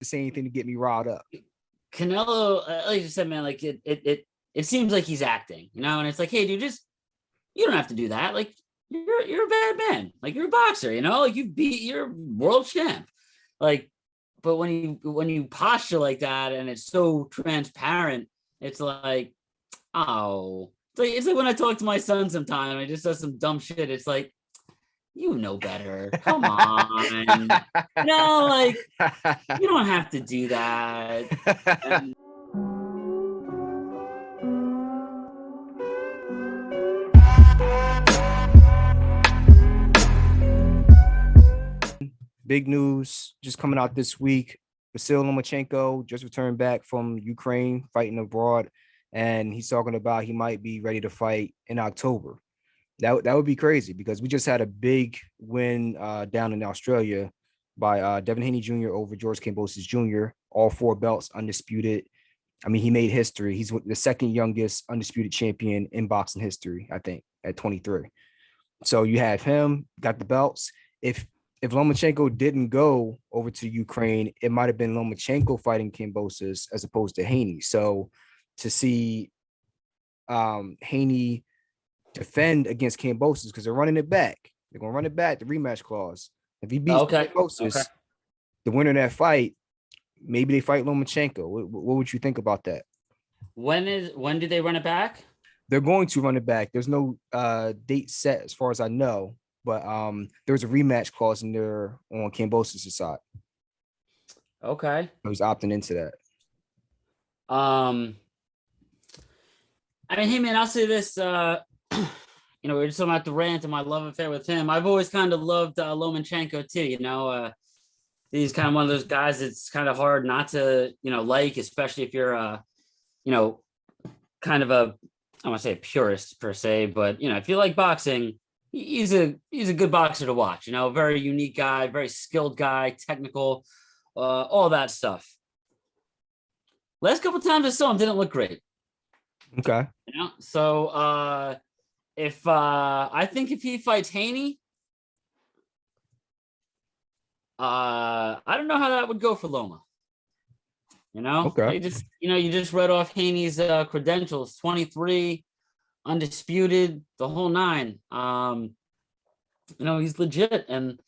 to say anything to get me riled up. Canelo, like you said, man, like it seems like he's acting, and it's like, hey, dude, you don't have to do that. Like you're a bad man. Like you're a boxer, like you're world champ. Like, but when you posture like that and it's so transparent, it's like, oh, it's like when I talk to my son sometime, I just does some dumb shit. It's like, you know better. Come on. Like you don't have to do that. And Big news just coming out this week. Vasily Lomachenko just returned back from Ukraine, fighting abroad, and he's talking about he might be ready to fight in October. That would be crazy because we just had a big win down in Australia by Devin Haney Jr. over George Kambosos Jr. All 4 belts undisputed. I mean, he made history. He's the second youngest undisputed champion in boxing history, I think, at 23. So you have him, got the belts. If Lomachenko didn't go over to Ukraine, it might have been Lomachenko fighting Kambosos as opposed to Haney. So to see Haney defend against Kambosos, because they're running it back. They're going to run it back, the rematch clause. If he beats Kambosos, the winner of that fight, maybe they fight Lomachenko. What would you think about that? When do they run it back? They're going to run it back. There's no date set as far as I know. But there's a rematch clause in there on Kambosos' side. Okay. He's opting into that. I mean, hey man, I'll say this. We're just talking about Durant and my love affair with him. I've always kind of loved Lomachenko too. He's kind of one of those guys that's kind of hard not to, like, especially if you're kind of I don't want to say a purist per se, but if you like boxing. He's a good boxer to watch, a very unique guy, very skilled guy, technical, all that stuff. Last couple times I saw him didn't look great. Okay. So I think if he fights Haney, I don't know how that would go for Loma. Okay. You just read off Haney's credentials, 23. Undisputed, the whole 9. He's legit, and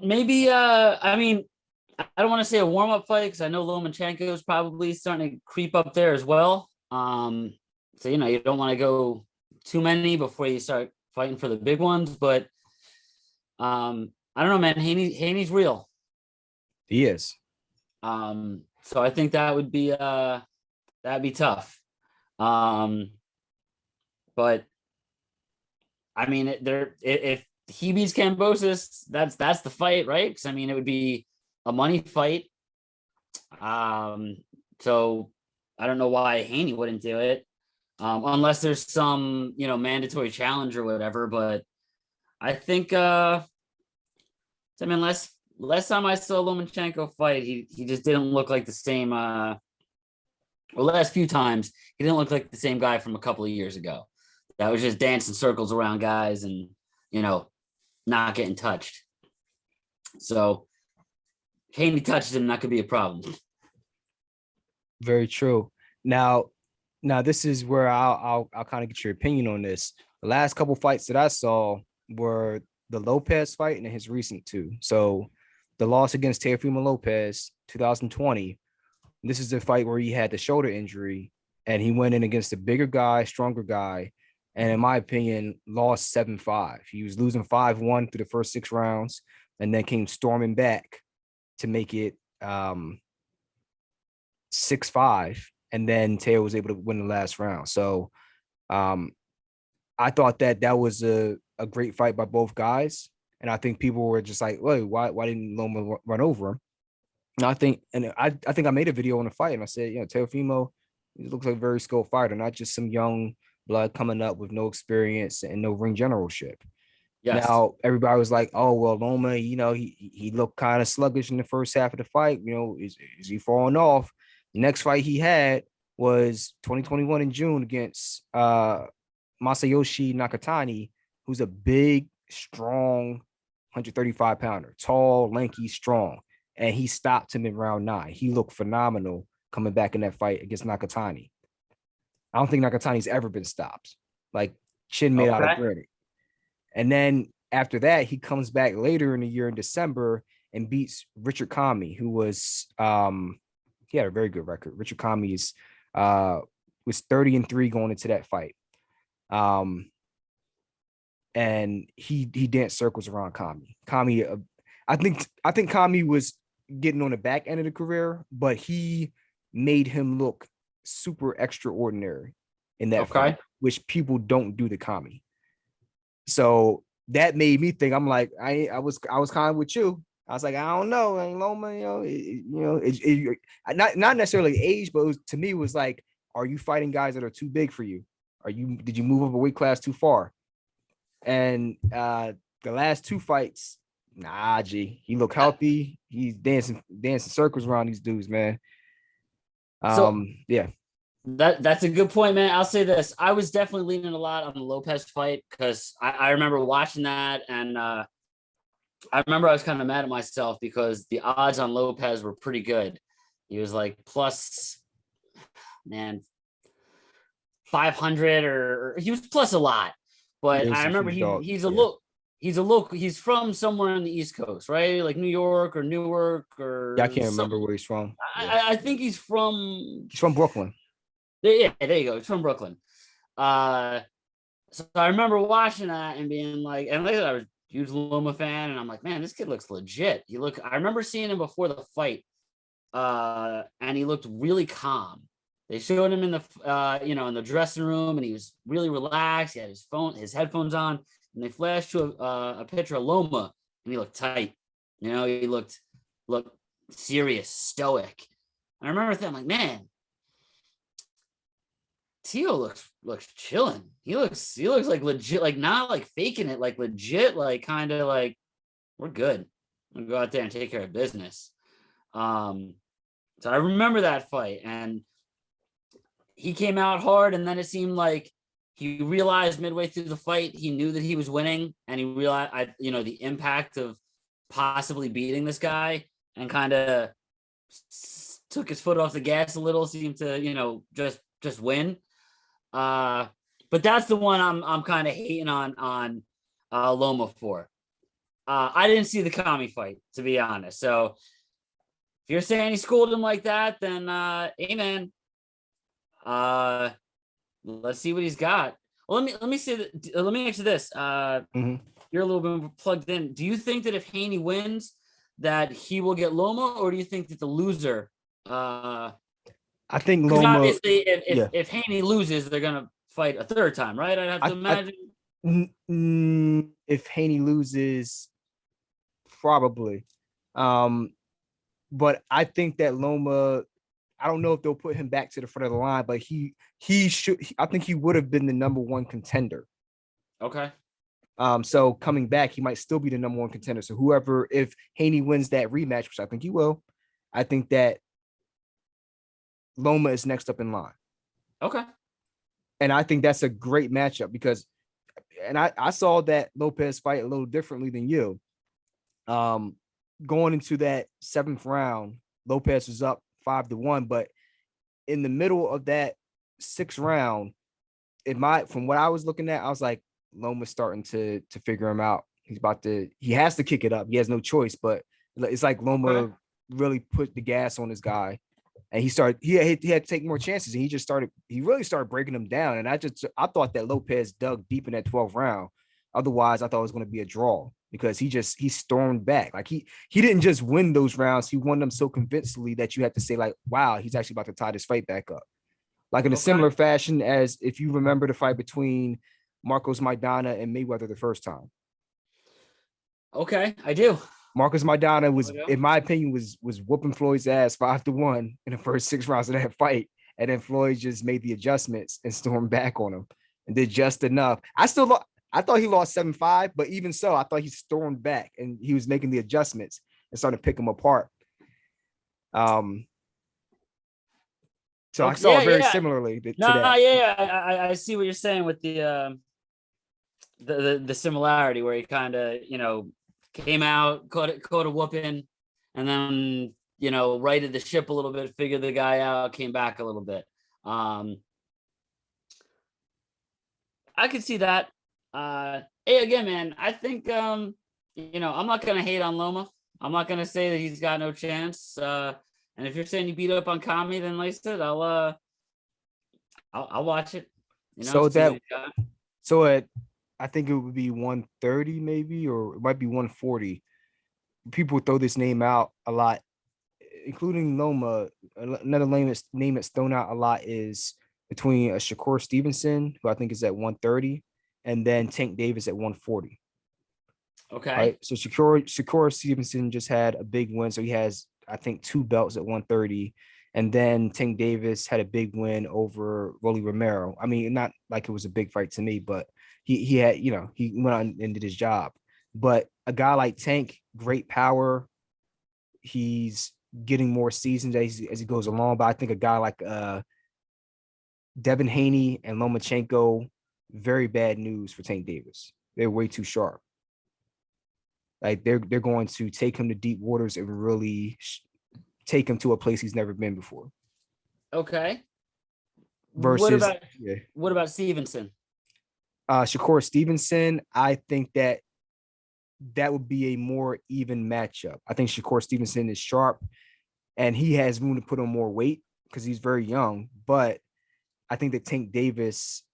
maybe I mean, I don't want to say a warm-up fight because I know Lomachenko is probably starting to creep up there as well. So you don't want to go too many before you start fighting for the big ones, but I don't know, man. Haney's real. He is. So I think that'd be tough. But I mean, if he beats Kambosos, that's the fight, right? Because I mean, it would be a money fight. So I don't know why Haney wouldn't do it, unless there's some mandatory challenge or whatever. But I think last time I saw Lomachenko fight, he just didn't look like the same. The last few times, he didn't look like the same guy from a couple of years ago. That was just dancing circles around guys and, not getting touched. So, Haney touched him, that could be a problem. Very true. Now this is where I'll kind of get your opinion on this. The last couple fights that I saw were the Lopez fight and his recent 2. So, the loss against Teofimo Lopez, 2020. This is the fight where he had the shoulder injury and he went in against a bigger guy, stronger guy. And in my opinion, lost 7-5. He was losing 5-1 through the first 6 rounds and then came storming back to make it 6-5. And then Teo was able to win the last round. So I thought that was a great fight by both guys. And I think people were just like, wait, why didn't Loma run over him? And I think I made a video on the fight and I said, Teofimo, he looks like a very skilled fighter, not just some young blood coming up with no experience and no ring generalship. Yes. Now everybody was like, oh, well, Loma, he looked kind of sluggish in the first half of the fight. Is he falling off? The next fight he had was 2021 in June against Masayoshi Nakatani, who's a big, strong 135-pounder, tall, lanky, strong. And he stopped him in round 9. He looked phenomenal coming back in that fight against Nakatani. I don't think Nakatani's ever been stopped. Like, chin made out of Okay. granite. And then after that, he comes back later in the year in December and beats Richard Kami, who was he had a very good record. Richard Kami is was 30-3 going into that fight. And he danced circles around Kami. Kami, I think Kami was getting on the back end of the career, but he made him look super extraordinary in that fight, which people don't do to Kami. So that made me think. I'm like, I was kind of with you. I was like, I don't know, Loma, not necessarily age, but to me, it was like, are you fighting guys that are too big for you? Did you move up a weight class too far? And the last 2 fights, nah, G, he looked healthy. He's dancing circles around these dudes, man. Yeah. That's a good point, man. I'll say this. I was definitely leaning a lot on the Lopez fight because I remember watching that, and I remember I was kind of mad at myself because the odds on Lopez were pretty good. He was like plus, man, 500 or he was plus a lot. But Yeah, I remember he's from somewhere on the East Coast, right? Like New York or Newark or I can't remember where he's from. I think he's from Brooklyn. Yeah, there you go. He's from Brooklyn. So I remember watching that and being like, and like I was a huge Loma fan, and I'm like, man, this kid looks legit. I remember seeing him before the fight, and he looked really calm. They showed him in the in the dressing room, and he was really relaxed. He had his headphones on, and they flashed to a picture of Loma, and he looked tight. He looked serious, stoic. And I remember thinking, like, man, Tio looks chilling. He looks like legit, like not like faking it, like legit, like kind of like we're good. We'll go out there and take care of business. So I remember that fight, and he came out hard, and then it seemed like he realized midway through the fight he knew that he was winning, and he realized the impact of possibly beating this guy, and kind of took his foot off the gas a little, seemed to just win. But that's the one I'm kind of hating on Loma for. I didn't see the Kami fight, to be honest. So if you're saying he schooled him like that, then amen. Let's see what he's got. Well, let me say that. Let me answer this. You're a little bit plugged in. Do you think that if Haney wins, that he will get Loma, or do you think that the loser? I think Loma. Obviously, if Haney loses, they're gonna fight a third time, right? I'd have to imagine. If Haney loses, probably. But I think that Loma. I don't know if they'll put him back to the front of the line, but he should. I think he would have been the number 1 contender. Okay. So coming back, he might still be the number 1 contender. So if Haney wins that rematch, which I think he will, I think that Loma is next up in line. Okay. And I think that's a great matchup because, and I saw that Lopez fight a little differently than you. Going into that 7th round, Lopez was up 5-1, but in the middle of that 6th round, from what I was looking at, I was like, Loma's starting to figure him out. He has to kick it up. He has no choice, but it's like Loma really put the gas on this guy, and he had to take more chances, and he really started breaking him down. And I thought that Lopez dug deep in that 12th round. Otherwise, I thought it was going to be a draw because he stormed back. Like he didn't just win those rounds. He won them so convincingly that you had to say like, wow, he's actually about to tie this fight back up. Like in a similar fashion as if you remember the fight between Marcos Maidana and Mayweather the first time. Okay, I do. Marcos Maidana was, in my opinion, was whooping Floyd's ass 5-1 in the first 6 rounds of that fight. And then Floyd just made the adjustments and stormed back on him and did just enough. I thought he lost 7-5, but even so, I thought he stormed back and he was making the adjustments and started to pick him apart. So I saw it very similarly to that. Yeah, I see what you're saying with the similarity where he kind of, came out, caught a whooping, and then righted the ship a little bit, figured the guy out, came back a little bit. I could see that. Hey, again, man, I think I'm not gonna hate on Loma. I'm not gonna say that he's got no chance. And if you're saying you beat up on Kami, then like I said, I'll watch it. So see what he's got. so at I think it would be 130 maybe, or it might be 140. People throw this name out a lot, including Loma. Another name that's thrown out a lot is between Shakur Stevenson, who I think is at 130, and then Tank Davis at 140. Okay. Right. So Shakur Stevenson just had a big win. So he has, I think, 2 belts at 130. And then Tank Davis had a big win over Rolly Romero. I mean, not like it was a big fight to me, but he had, he went on and did his job. But a guy like Tank, great power. He's getting more seasons as he goes along. But I think a guy like Devin Haney and Lomachenko, very bad news for Tank Davis. They're way too sharp. Like they're going to take him to deep waters and really take him to a place he's never been before. Okay. Versus, what about Stevenson? Shakur Stevenson, I think that would be a more even matchup. I think Shakur Stevenson is sharp and he has room to put on more weight because he's very young. But I think that Tank Davis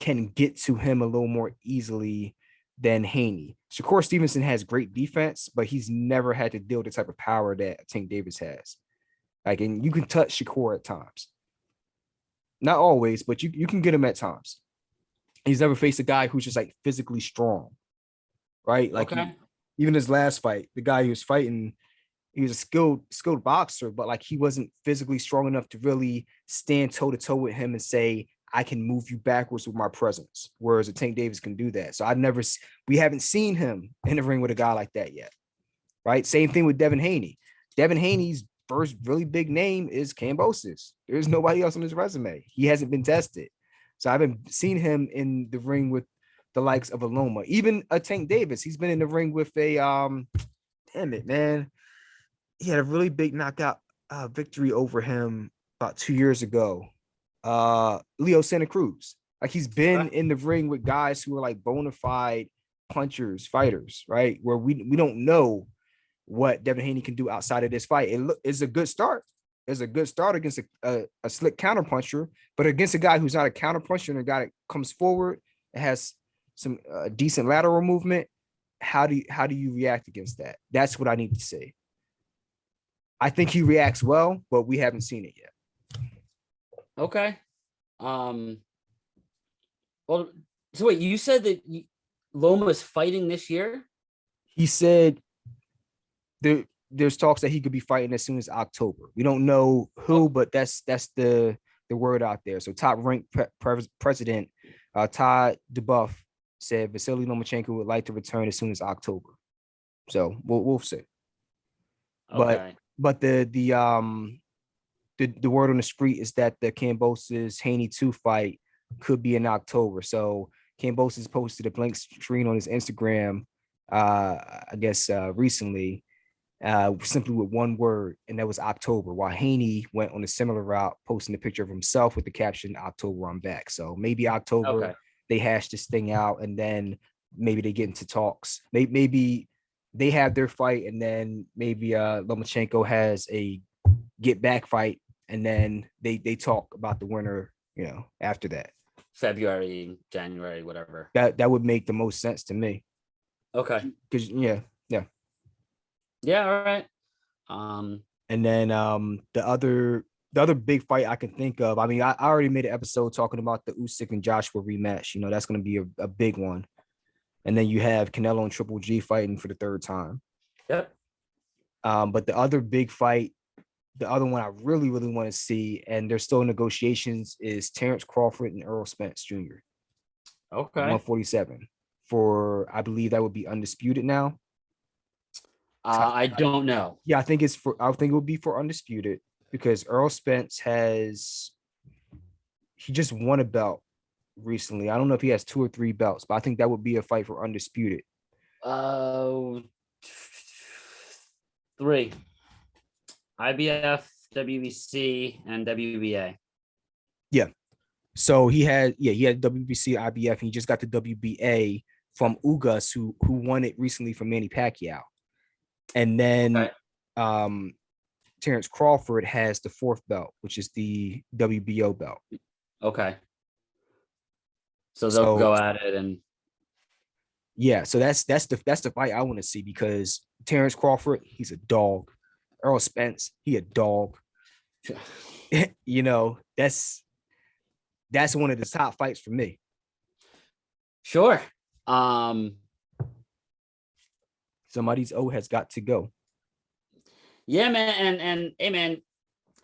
can get to him a little more easily than Haney. Shakur Stevenson has great defense, but he's never had to deal with the type of power that Tank Davis has. Like, and you can touch Shakur at times. Not always, but you can get him at times. He's never faced a guy who's just like physically strong, right? Like even his last fight, the guy he was fighting, he was a skilled boxer, but like he wasn't physically strong enough to really stand toe to toe with him and say, I can move you backwards with my presence. Whereas a Tank Davis can do that. So we haven't seen him in the ring with a guy like that yet. Right. Same thing with Devin Haney. Devin Haney's first really big name is Kambosos. There's nobody else on his resume. He hasn't been tested. So I haven't seen him in the ring with the likes of a Loma, even a Tank Davis. He's been in the ring with a damn it, man. He had a really big knockout victory over him about 2 years ago. Leo Santa Cruz. Like he's been in the ring with guys who are like bona fide punchers, fighters, right? Where we don't know what Devin Haney can do outside of this fight. It's a good start. It's a good start against a slick counter puncher, but against a guy who's not a counter puncher and a guy that comes forward and has some decent lateral movement. How do you react against that? That's what I need to say. I think he reacts well, but we haven't seen it yet. Okay. Well, so wait, you said that Loma is fighting this year? He said there's talks that he could be fighting as soon as October. We don't know who, but that's the word out there. So top ranked president Todd DeBuff said Vasily Lomachenko would like to return as soon as October. So we'll see. Okay. But the word on the street is that the Kambosos Haney 2 fight could be in October. So Kambosos posted a blank screen on his Instagram, I guess recently, simply with one word, and that was October, while Haney went on a similar route, posting a picture of himself with the caption, October, I'm back. So maybe October, they hash this thing out, and then maybe they get into talks. Maybe they have their fight, and then maybe Lomachenko has a get back fight, and then they talk about the winner, after that. February, January, whatever. That would make the most sense to me. Okay. Because Yeah, all right. And then the other big fight I can think of, I mean, I already made an episode talking about the Usyk and Joshua rematch. That's going to be a big one. And then you have Canelo and Triple G fighting for the 3rd time. Yep. But the other big fight, the other one I really, really want to see, and there's still negotiations, is Terrence Crawford and Errol Spence Jr. Okay. 147 for, I believe that would be undisputed now. I don't know. Yeah, I think it would be for undisputed because Errol Spence he just won a belt recently. I don't know if he has 2 or 3 belts, but I think that would be a fight for undisputed. Three. IBF, WBC, and WBA. Yeah. So he had WBC, IBF, and he just got the WBA from Ugas, who won it recently from Manny Pacquiao. And then Terrence Crawford has the fourth belt, which is the WBO belt. Okay. So they'll So go at it, and yeah, so that's the fight I want to see, because Terrence Crawford, he's a dog. Errol Spence, he a dog. You know, that's one of the top fights for me. sure. Somebody's O has got to go. Yeah, man, and hey, man,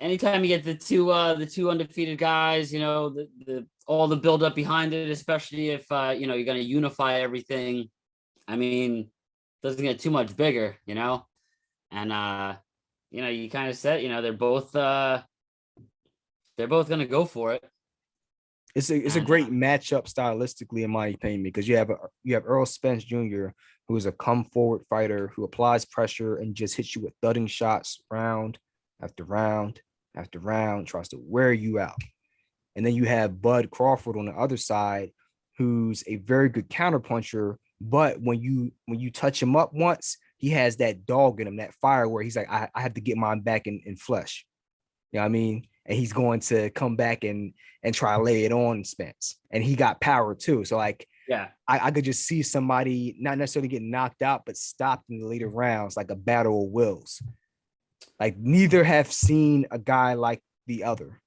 anytime you get the two undefeated guys, you know, the all the build up behind it, especially if you know, you're gonna unify everything. I mean, doesn't get too much bigger, you know, and you know, you kind of said, you know, they're both gonna go for it. It's a great matchup stylistically, in my opinion, because you have Errol Spence Jr., who is a come forward fighter who applies pressure and just hits you with thudding shots round after round after round, tries to wear you out. And then you have Bud Crawford on the other side, who's a very good counterpuncher, but when you touch him up once, he has that dog in him, that fire, where he's like, I have to get mine back in flesh. You know what I mean? And he's going to come back and try to lay it on Spence. And he got power too. So like, Yeah, I could just see somebody not necessarily getting knocked out, but stopped in the later rounds, like a battle of wills. Like neither have seen a guy like the other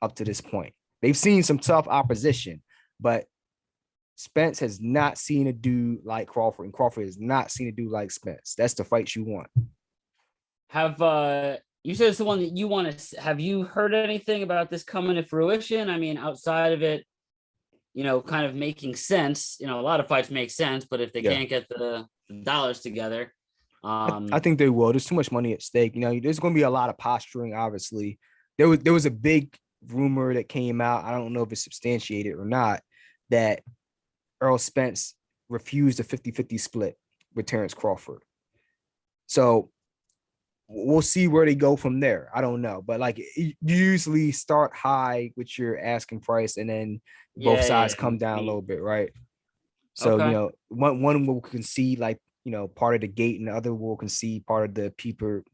up to this point. They've seen some tough opposition, but Spence has not seen a dude like Crawford, and Crawford has not seen a dude like Spence. That's the fight you want. have you said it's the one that you want to? Have you heard anything about this coming to fruition? I mean, outside of it, you know, kind of making sense. You know, a lot of fights make sense, but if they can't get the dollars together, I think they will. There's too much money at stake. You know, there's going to be a lot of posturing. Obviously, there was a big rumor that came out. I don't know if it's substantiated or not, that Errol Spence refused a 50-50 split with Terrence Crawford. So we'll see where they go from there. I don't know, but like you usually start high with your asking price, and then both sides come down a little bit, right? So you know, one will concede like, you know, part of the gate, and the other will concede part of the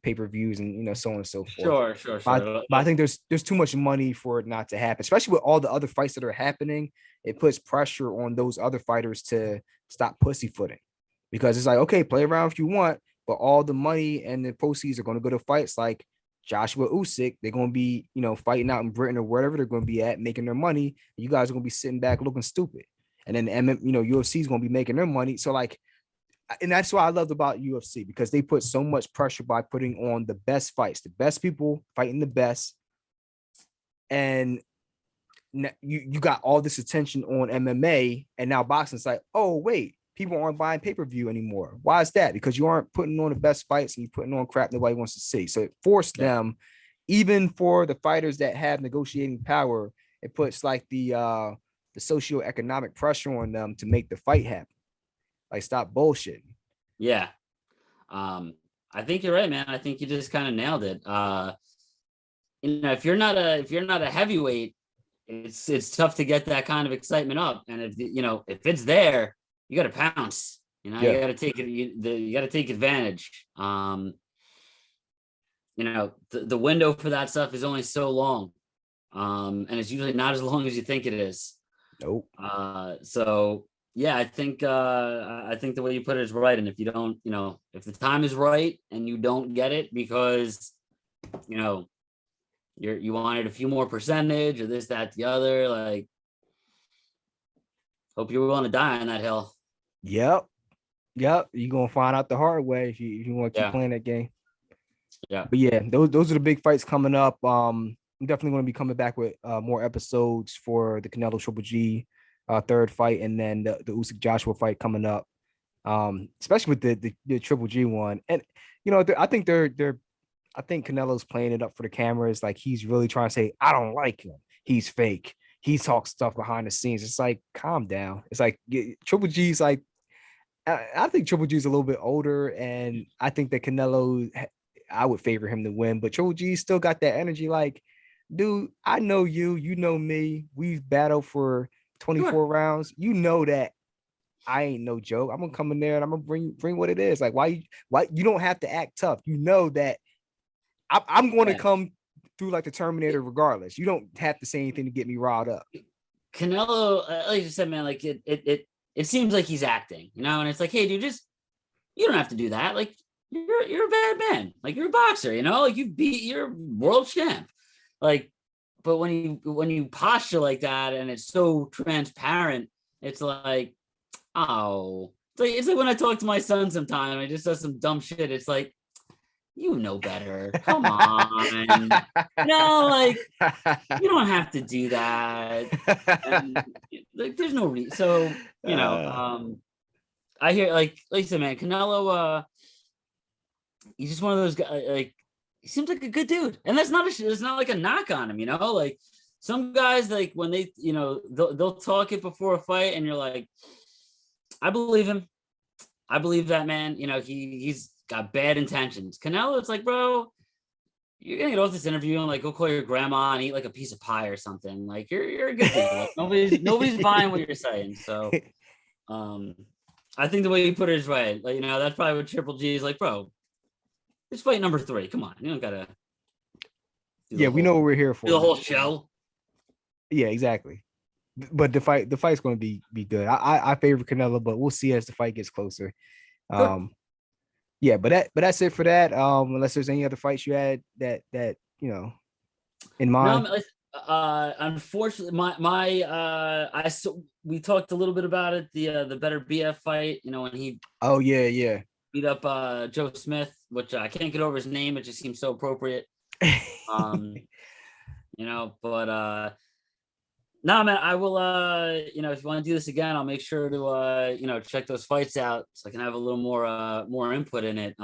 pay-per-views, and you know, so on and so forth. Sure. But I think there's too much money for it not to happen, especially with all the other fights that are happening. It puts pressure on those other fighters to stop pussyfooting, because it's like, okay, play around if you want, but all the money and the proceeds are going to go to fights like Joshua Usyk. They're going to be, you know, fighting out in Britain or wherever they're going to be at, making their money. You guys are going to be sitting back looking stupid. And then, you know, UFC is going to be making their money. So like, and that's what I loved about UFC, because they put so much pressure by putting on the best fights, the best people fighting the best. And you got all this attention on MMA, and now boxing's like, oh, wait, people aren't buying pay-per-view anymore. Why is that? Because you aren't putting on the best fights, and you're putting on crap nobody wants to see. So it forced them, even for the fighters that have negotiating power, it puts like the socioeconomic pressure on them to make the fight happen. Like, stop bullshitting. Yeah. I think you're right, man. I think you just kind of nailed it. You know, if you're not a heavyweight, it's tough to get that kind of excitement up. And if you know, if it's there, you got to pounce. You know, you got to take it. You got to take advantage. You know, the window for that stuff is only so long, and it's usually not as long as you think it is. Nope. So yeah, I think the way you put it is right. And if you don't, you know, if the time is right and you don't get it because, you know, you wanted a few more percentage or this, that, the other, like, hope you're willing to die on that hill. Yep. You're gonna find out the hard way if you want to keep playing that game. Yeah. But yeah, those are the big fights coming up. I'm definitely going to be coming back with more episodes for the Canelo Triple G third fight, and then the Usyk Joshua fight coming up. Especially with the Triple G one. And you know, I think I think Canelo's playing it up for the cameras. Like, he's really trying to say, I don't like him. He's fake. He talks stuff behind the scenes. It's like, calm down. It's like Triple G's like, I think Triple G is a little bit older, and I think that Canelo, I would favor him to win, but Triple G still got that energy. Like, dude, I know you, you know me. We've battled for Sure. 24 rounds. You know that I ain't no joke. I'm gonna come in there and I'm gonna bring what it is. Like, why you don't have to act tough. You know that I'm going to Yeah. come through like the Terminator regardless. You don't have to say anything to get me riled up. Canelo, like you said, man, like it seems like he's acting, and it's like, hey, dude, just you don't have to do that. Like you're a bad man. Like you're a boxer, like you're world champ. Like, but when you posture like that and it's so transparent, it's like, oh, it's like when I talk to my son sometime, I just does some dumb shit. It's like, you know better. Come on. Like you don't have to do that. And like there's no reason. So, I hear like you said, man, Canelo, he's just one of those guys, like he seems like a good dude. And it's not like a knock on him, like some guys, like when they, they'll talk it before a fight and you're like, I believe him. I believe that man, he's got bad intentions. Canelo, it's like, bro, you're gonna get off this interview and like go call your grandma and eat like a piece of pie or something. Like you're a good dude. Like nobody's buying what you're saying. So I think the way you put it is right. Like, that's probably what Triple G is like, bro. It's fight number 3. Come on. You don't gotta Yeah, we know what we're here for. do the whole show. Yeah, exactly. But the fight's going to be good. I favor Canelo, but we'll see as the fight gets closer. Sure. Yeah, but that's it for that. Unless there's any other fights you had that in mind. No, unfortunately, we talked a little bit about it. The better BF fight. When he Yeah. beat up Joe Smith, which I can't get over his name. It just seems so appropriate. But no, man, I will, if you want to do this again, I'll make sure to, check those fights out so I can have a little more input in it.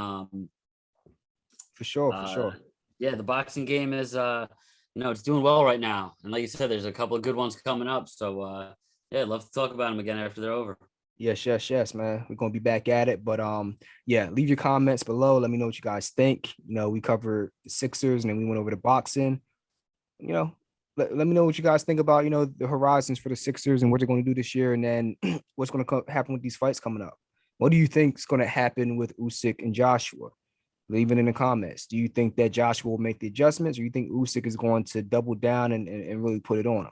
For sure. Yeah, the boxing game is, it's doing well right now. And like you said, there's a couple of good ones coming up. So, yeah, I'd love to talk about them again after they're over. Yes, man. We're gonna be back at it. But yeah, leave your comments below. Let me know what you guys think. We covered the Sixers and then we went over to boxing. Let me know what you guys think about, the horizons for the Sixers and what they're going to do this year, and then what's going to happen with these fights coming up. What do you think is going to happen with Usyk and Joshua? Leave it in the comments. Do you think that Joshua will make the adjustments, or you think Usyk is going to double down and really put it on him?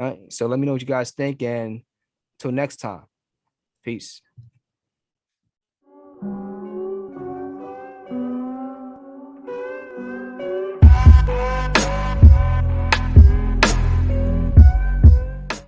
All right. So let me know what you guys think, and until next time, peace.